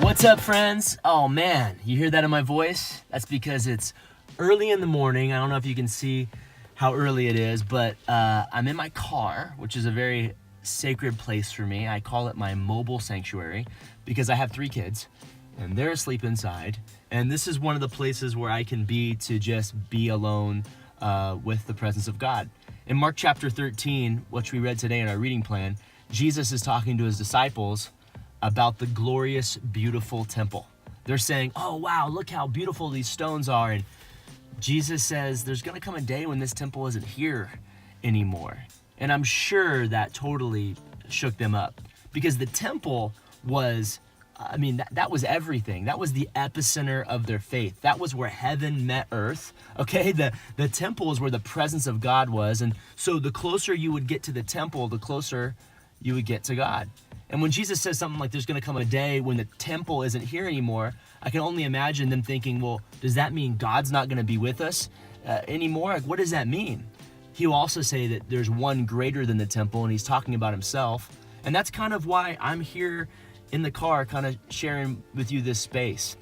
What's up, friends? Oh man, you hear that in my voice? That's because it's early in the morning. I don't know if you can see how early it is, but I'm in my car, which is a very sacred place for me. I call it my mobile sanctuary because I have 3 kids and they're asleep inside. And this is one of the places where I can be to just be alone with the presence of God. In Mark chapter 13, which we read today in our reading plan, Jesus is talking to his disciples about the glorious, beautiful temple. They're saying, oh wow, look how beautiful these stones are. And Jesus says, there's gonna come a day when this temple isn't here anymore. And I'm sure that totally shook them up because the temple was, that was everything. That was the epicenter of their faith. That was where heaven met earth, okay? The temple is where the presence of God was. And so the closer you would get to the temple, the closer you would get to God. And when Jesus says something like there's going to come a day when the temple isn't here anymore, I can only imagine them thinking, well, does that mean God's not going to be with us anymore? Like, what does that mean? He'll also say that there's one greater than the temple, and he's talking about himself. And that's kind of why I'm here in the car kind of sharing with you this space.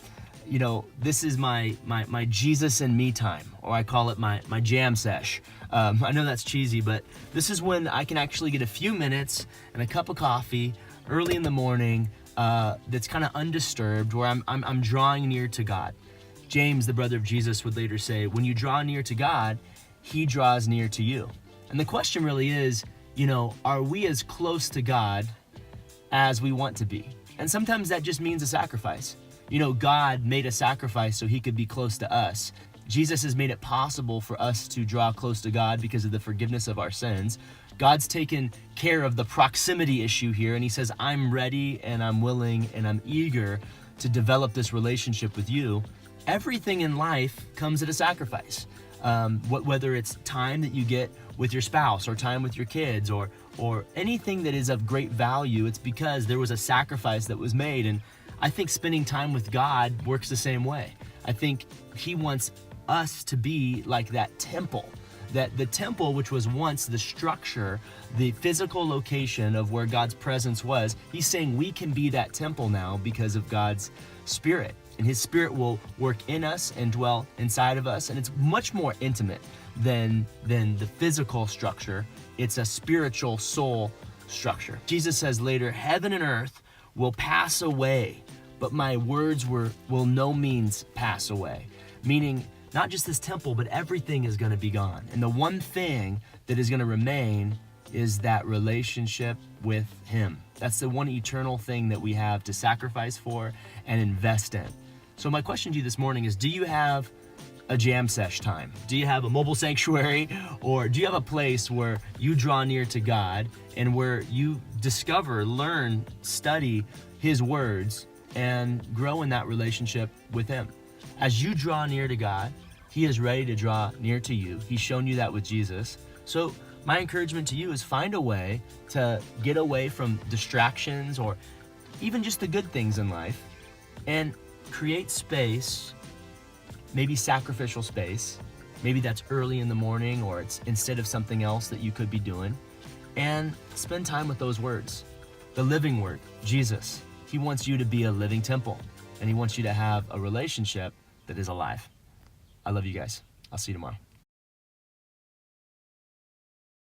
You know, this is my Jesus and me time, or I call it my J.A.M sesh. I know that's cheesy, but this is when I can actually get a few minutes and a cup of coffee early in the morning that's kind of undisturbed, where I'm drawing near to God. James, the brother of Jesus, would later say, when you draw near to God, he draws near to you. And the question really is, you know, are we as close to God as we want to be? And sometimes that just means a sacrifice. You know, God made a sacrifice so he could be close to us. Jesus has made it possible for us to draw close to God because of the forgiveness of our sins. God's taken care of the proximity issue here, and he says, I'm ready and I'm willing and I'm eager to develop this relationship with you. Everything in life comes at a sacrifice. Whether it's time that you get with your spouse or time with your kids or anything that is of great value, it's because there was a sacrifice that was made. And I think spending time with God works the same way. I think he wants us to be like that temple. That the temple, which was once the structure, the physical location of where God's presence was, he's saying we can be that temple now because of God's Spirit. And his Spirit will work in us and dwell inside of us. And it's much more intimate than the physical structure. It's a spiritual soul structure. Jesus says later, heaven and earth will pass away, but my words will no means pass away. Meaning, not just this temple, but everything is going to be gone. And the one thing that is going to remain is that relationship with him. That's the one eternal thing that we have to sacrifice for and invest in. So my question to you this morning is, do you have a J.A.M sesh time? Do you have a mobile sanctuary? Or do you have a place where you draw near to God and where you discover, learn, study his words and grow in that relationship with him? As you draw near to God, he is ready to draw near to you. He's shown you that with Jesus. So my encouragement to you is find a way to get away from distractions or even just the good things in life and create space, maybe sacrificial space. Maybe that's early in the morning or it's instead of something else that you could be doing. And spend time with those words. The living word, Jesus. He wants you to be a living temple and he wants you to have a relationship that is alive. I love you guys. I'll see you tomorrow.